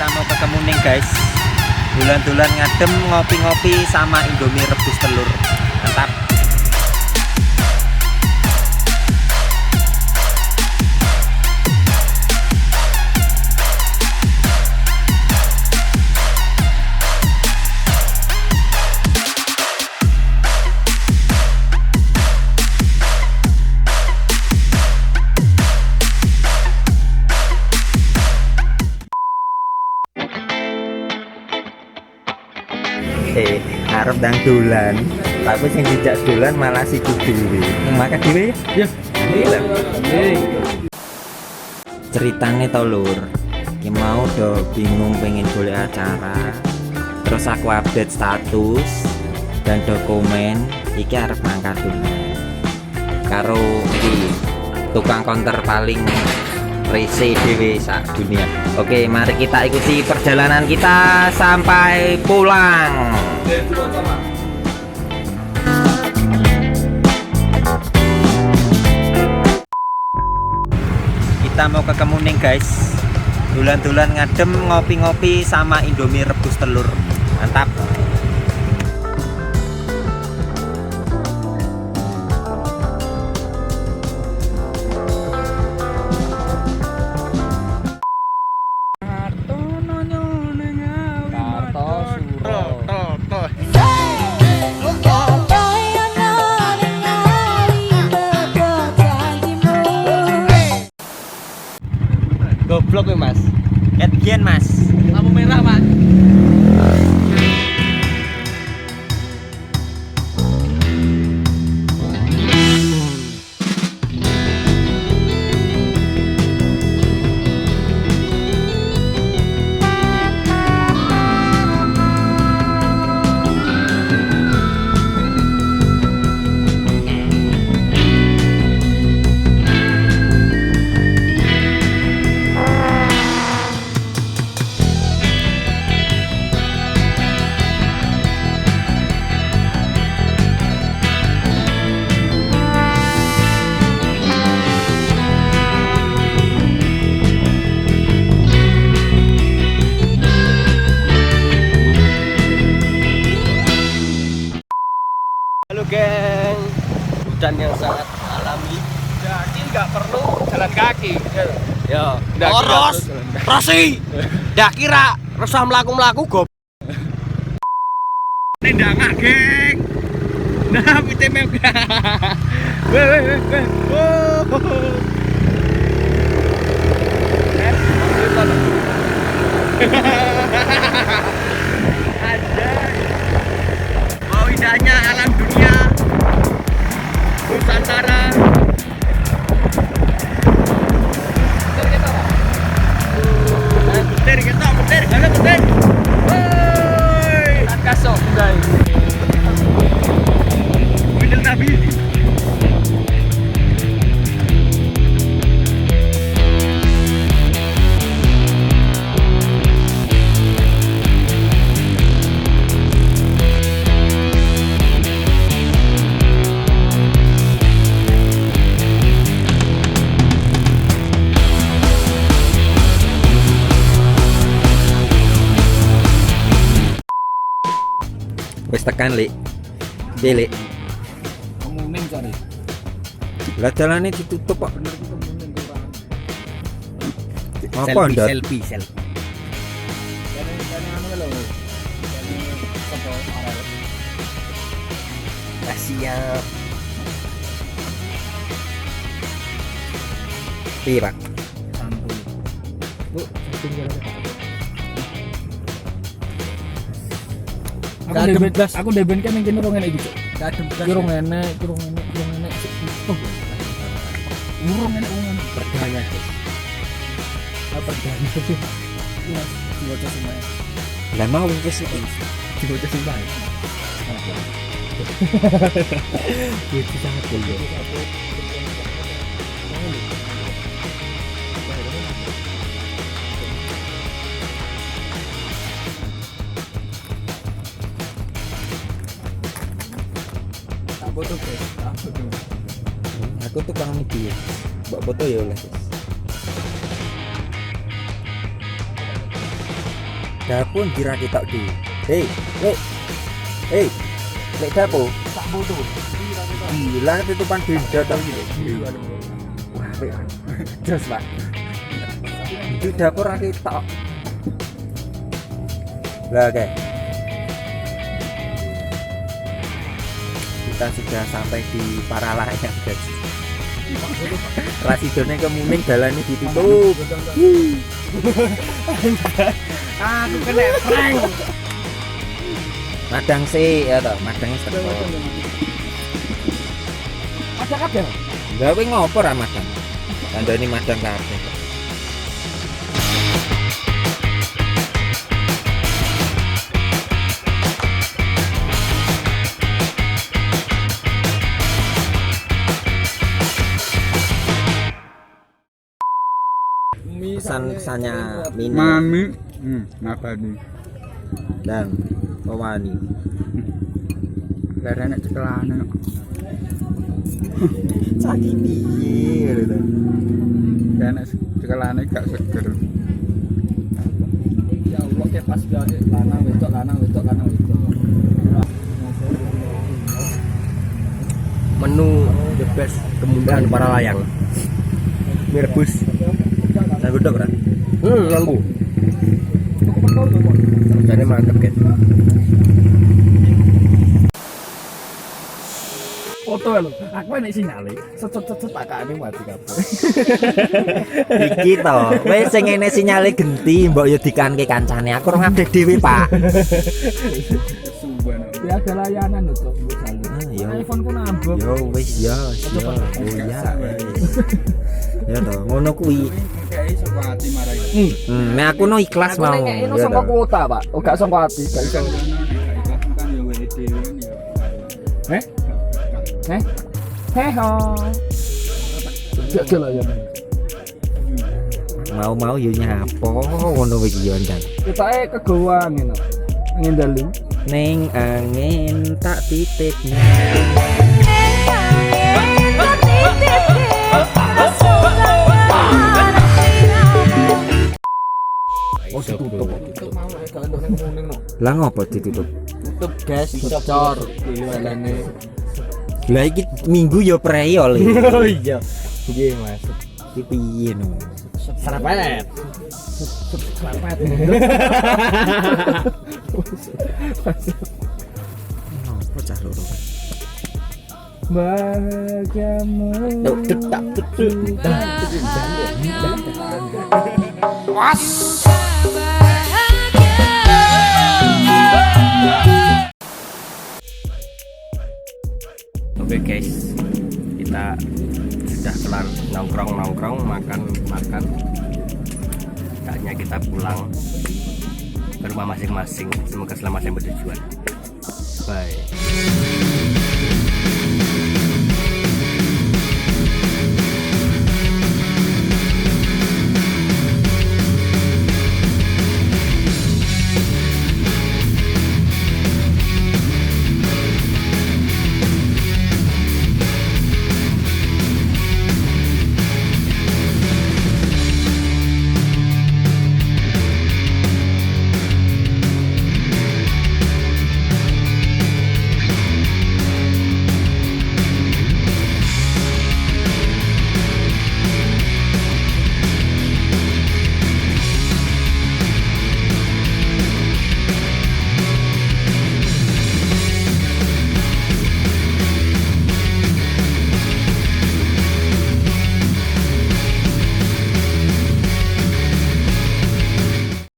Kita mau ketemu nih guys, bulan-bulan ngadem ngopi-ngopi sama Indomie rebus telur. Mantap. Arep ndang dolan, tapi sing dijak dolan malah siku dhewe. Makan dhewe ya. Iya. Ceritane to lur. Ki mau do bingung pengen golek acara. Terus aku update status dan dokumen iki arep mangkat dolan. Karo iki tukang konter paling rese dhewe sak dunia. Oke, mari kita ikuti perjalanan kita sampai pulang. Kita mau ke Kemuning guys, dulan-dulan ngadem ngopi-ngopi sama Indomie rebus telur. Mantap. Goblok ya mas. Lihat biyen mas. Lampu merah mas. Halo geng, hujan yang sangat alami. Daki nggak perlu jalan kaki. Ya, Oros, Rosi, ndak kira resah mlaku-mlaku gob. Nendangak geng. Nah, putih mewah. Weh. Mau indahnya alam dunia Nusantara. Beter. Woi, kasok guys. Bidel Nabi. Wis tekan Lik. Delik. Kemuning cari. Lah jalane ditutup kok. Apa ndak? Selfie. Siap. Piye, Pak? Santuy. Bu, Aku deben kan yang kene rong enek iki, Cuk. Kadem Iki rong enek. Oh. Urung enek wong perdana guys. apa dan itu. Iya, diwaca sembahyang. Lah mau wis iki. Diwaca sembahyang. Itu sangat dulu. Foto guys, Aku tukang video. Mbak foto ya oleh. Dapun kira kita di. Hei, lek dapo. Tak bodoh. Gila tutupan beda tau gitu. Wah, apik. Jos, Pak. Di dapur ra ketok. Lah, oke. Kita sudah sampai di Paralayang, guys. Rasidone kemuning dalane ditutup. Aku kena prank. Madang sih ya toh, madangnya setengah. Ada kabeh. Gawe ngopo ra madang? Kandhane madang kabeh. Pesan-pesannya Mini Mami. Ngabani. dan Pewani. Lah enek cekelane. Sakit piye lho. Enek cekelane gak seger. Ya Allah ke pas gawe lanang wedok. Menu the best kemudahan para layang. Mie rebus. Saya godok ra. Lambu. Jadi mantep kan. Foto lho. Aku enek sinyale. Set takane mati kabeh. Iki to, wis sing ngene sinyale genti, mbok yo dikanke kancane. Aku ora ngupdate dhewe, Pak. Suban. Ya ada layanan lho, Cok. Yo. iPhone ku nambah. Yo wis yo. Ya to, ngono kuwi. Kayak iso ati marai. Nek aku no ikhlas mau. Ini sangka kuota, Pak. Oh, gak sangka ati, gak iso. Heho. Jajal ya. Mau yo nyapo ngono iki yo ndang. Ketake kegowo angin. Angin dalu. Ning angin tak titipnya. Oh, ditutup. Tutup mau kalian ndone kuning no. Lah ngopo ditutup? Tutup gas, dicor. Pilih Lah iki minggu yo preyol. Oh iya. Piye, Mas? Iki piye no? Serapet. Serapet. Ngopo cah loro? Bahagiamu. Oke guys, kita sudah kelar nongkrong makan. Saatnya kita pulang ke rumah masing-masing. Semoga selamat sampai tujuan. Bye.